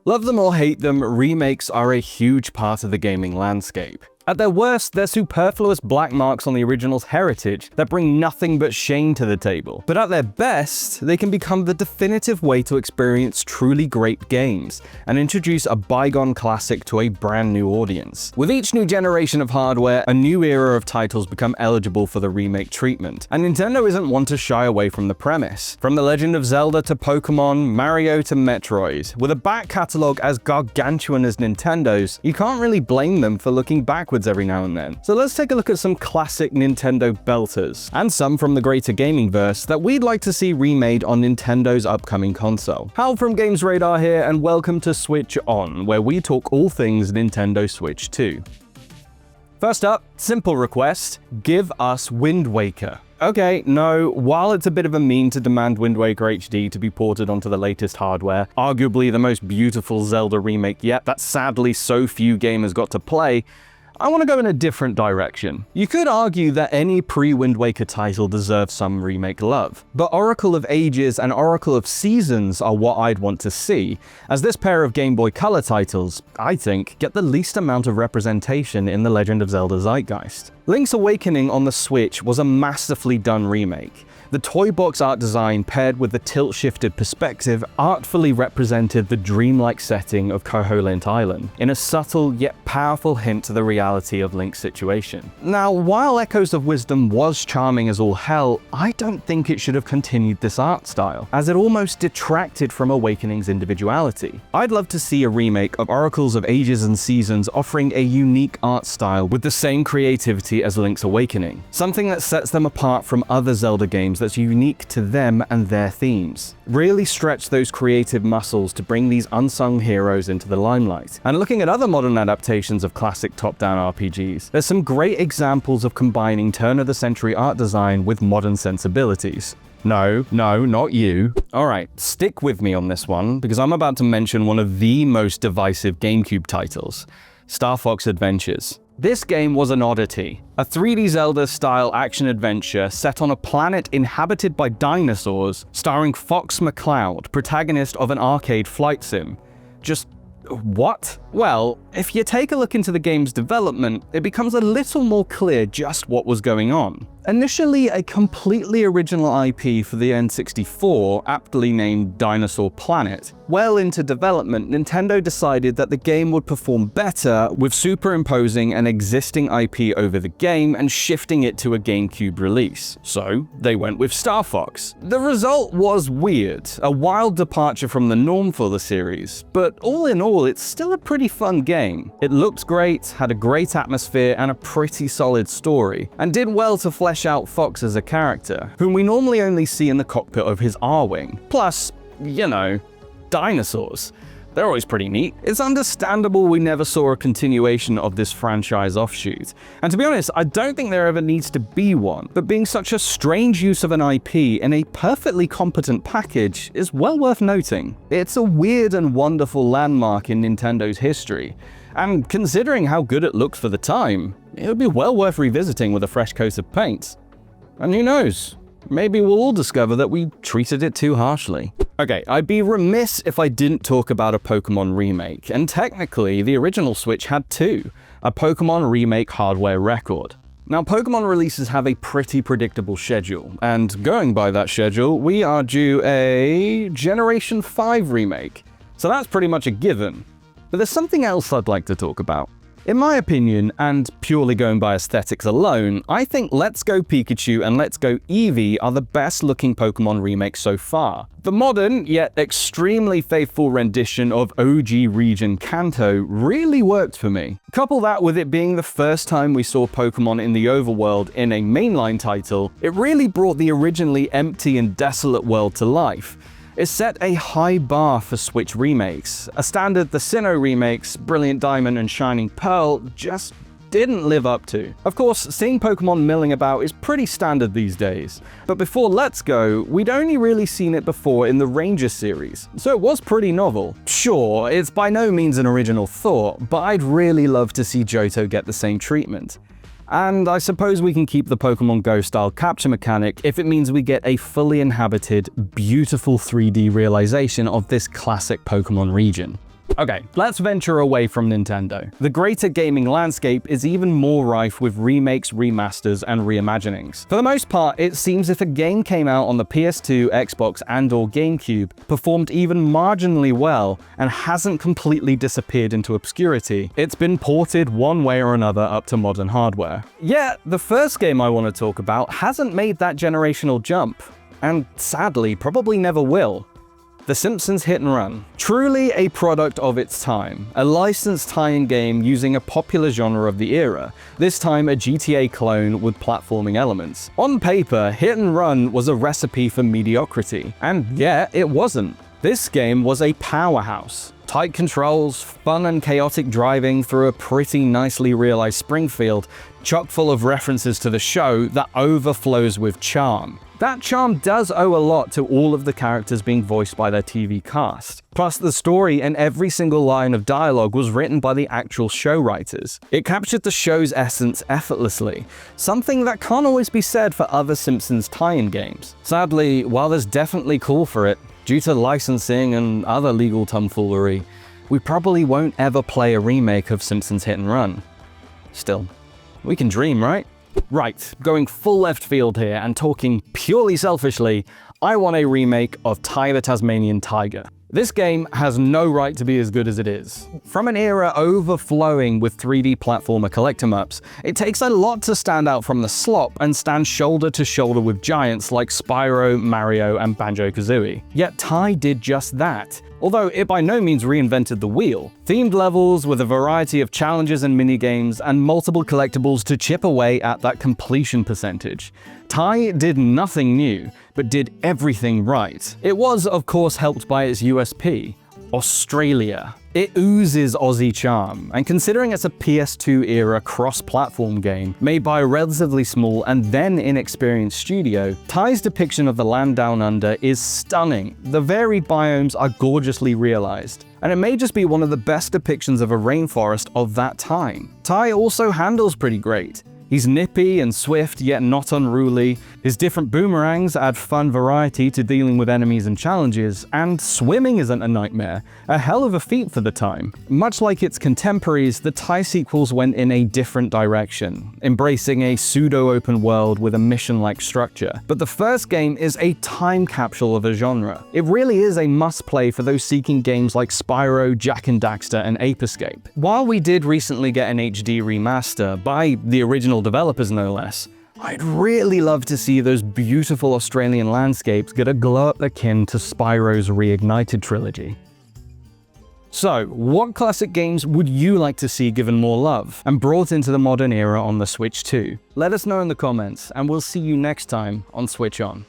Love them or hate them, remakes are a huge part of the gaming landscape. At their worst, they're superfluous black marks on the original's heritage that bring nothing but shame to the table. But at their best, they can become the definitive way to experience truly great games and introduce a bygone classic to a brand new audience. With each new generation of hardware, a new era of titles become eligible for the remake treatment, and Nintendo isn't one to shy away from the premise. From The Legend of Zelda to Pokemon, Mario to Metroid, with a back catalogue as gargantuan as Nintendo's, you can't really blame them for looking backwards every now and then. So let's take a look at some classic Nintendo belters, and some from the greater gaming verse that we'd like to see remade on Nintendo's upcoming console. Hal from GamesRadar here, and welcome to Switch On, where we talk all things Nintendo Switch 2. First up, simple request, give us Wind Waker. Okay, no, while it's a bit of a meme to demand Wind Waker HD to be ported onto the latest hardware, arguably the most beautiful Zelda remake yet that sadly so few gamers got to play, I want to go in a different direction. You could argue that any pre-Wind Waker title deserves some remake love, but Oracle of Ages and Oracle of Seasons are what I'd want to see, as this pair of Game Boy Color titles, I think, get the least amount of representation in the Legend of Zelda zeitgeist. Link's Awakening on the Switch was a masterfully done remake. The toy box art design paired with the tilt-shifted perspective artfully represented the dreamlike setting of Koholint Island, in a subtle yet powerful hint to the reality of Link's situation. Now, while Echoes of Wisdom was charming as all hell, I don't think it should have continued this art style, as it almost detracted from Awakening's individuality. I'd love to see a remake of Oracles of Ages and Seasons offering a unique art style with the same creativity as Link's Awakening, something that sets them apart from other Zelda games that's unique to them and their themes. Really stretch those creative muscles to bring these unsung heroes into the limelight. And looking at other modern adaptations of classic top-down RPGs, there's some great examples of combining turn-of-the-century art design with modern sensibilities. No, not you. Alright, stick with me on this one, because I'm about to mention one of the most divisive GameCube titles, Star Fox Adventures. This game was an oddity, a 3D Zelda-style action-adventure set on a planet inhabited by dinosaurs, starring Fox McCloud, protagonist of an arcade flight sim. Just what? Well, if you take a look into the game's development, it becomes a little more clear just what was going on. Initially a completely original IP for the N64, aptly named Dinosaur Planet, well into development, Nintendo decided that the game would perform better with superimposing an existing IP over the game and shifting it to a GameCube release. So they went with Star Fox. The result was weird, a wild departure from the norm for the series, but all in all, it's still a pretty fun game. It looked great, had a great atmosphere and a pretty solid story, and did well to flesh out Fox as a character, whom we normally only see in the cockpit of his R-Wing. Plus, you know, dinosaurs. They're always pretty neat. It's understandable we never saw a continuation of this franchise offshoot. And to be honest, I don't think there ever needs to be one, but being such a strange use of an IP in a perfectly competent package is well worth noting. It's a weird and wonderful landmark in Nintendo's history, and considering how good it looked for the time, it would be well worth revisiting with a fresh coat of paint. And who knows? Maybe we'll all discover that we treated it too harshly. Okay, I'd be remiss if I didn't talk about a Pokemon remake, and technically the original Switch had two, a Pokemon remake hardware record. Now, Pokemon releases have a pretty predictable schedule, and going by that schedule, we are due a Generation 5 remake, so that's pretty much a given. But there's something else I'd like to talk about. In my opinion, and purely going by aesthetics alone, I think Let's Go Pikachu and Let's Go Eevee are the best looking Pokemon remakes so far. The modern, yet extremely faithful rendition of OG region Kanto really worked for me. Couple that with it being the first time we saw Pokemon in the overworld in a mainline title, it really brought the originally empty and desolate world to life. It set a high bar for Switch remakes, a standard the Sinnoh remakes, Brilliant Diamond and Shining Pearl, just didn't live up to. Of course, seeing Pokemon milling about is pretty standard these days, but before Let's Go, we'd only really seen it before in the Ranger series, so it was pretty novel. Sure, it's by no means an original thought, but I'd really love to see Johto get the same treatment. And I suppose we can keep the Pokemon Go style capture mechanic if it means we get a fully inhabited, beautiful 3D realization of this classic Pokemon region. Okay, let's venture away from Nintendo. The greater gaming landscape is even more rife with remakes, remasters, and reimaginings. For the most part, it seems if a game came out on the PS2, Xbox, and/or GameCube, performed even marginally well, and hasn't completely disappeared into obscurity, it's been ported one way or another up to modern hardware. Yet, the first game I want to talk about hasn't made that generational jump, and sadly, probably never will. The Simpsons Hit and Run. Truly a product of its time, a licensed tie-in game using a popular genre of the era, this time a GTA clone with platforming elements. On paper, Hit and Run was a recipe for mediocrity, and yet it wasn't. This game was a powerhouse. Tight controls, fun and chaotic driving through a pretty nicely realized Springfield, chock full of references to the show that overflows with charm. That charm does owe a lot to all of the characters being voiced by their TV cast. Plus, the story and every single line of dialogue was written by the actual show writers. It captured the show's essence effortlessly, something that can't always be said for other Simpsons tie-in games. Sadly, while there's definitely call for it, due to licensing and other legal tomfoolery, we probably won't ever play a remake of Simpsons Hit and Run. Still, we can dream, right? Right, going full left field here and talking purely selfishly, I want a remake of Ty the Tasmanian Tiger. This game has no right to be as good as it is. From an era overflowing with 3D platformer collect 'em ups, it takes a lot to stand out from the slop and stand shoulder to shoulder with giants like Spyro, Mario, and Banjo-Kazooie. Yet Ty did just that, although it by no means reinvented the wheel. Themed levels with a variety of challenges and minigames, and multiple collectibles to chip away at that completion percentage. Ty did nothing new, but did everything right. It was, of course, helped by its USP, Australia. It oozes Aussie charm, and considering it's a PS2-era cross-platform game made by a relatively small and then inexperienced studio, Ty's depiction of the land down under is stunning. The varied biomes are gorgeously realized, and it may just be one of the best depictions of a rainforest of that time. Ty also handles pretty great. He's nippy and swift, yet not unruly. His different boomerangs add fun variety to dealing with enemies and challenges, and swimming isn't a nightmare, a hell of a feat for the time. Much like its contemporaries, the Ty sequels went in a different direction, embracing a pseudo-open world with a mission-like structure. But the first game is a time capsule of a genre. It really is a must-play for those seeking games like Spyro, Jak and Daxter, and Ape Escape. While we did recently get an HD remaster, by the original developers no less, I'd really love to see those beautiful Australian landscapes get a glow up akin to Spyro's Reignited trilogy. So, what classic games would you like to see given more love and brought into the modern era on the Switch 2? Let us know in the comments, and we'll see you next time on Switch On.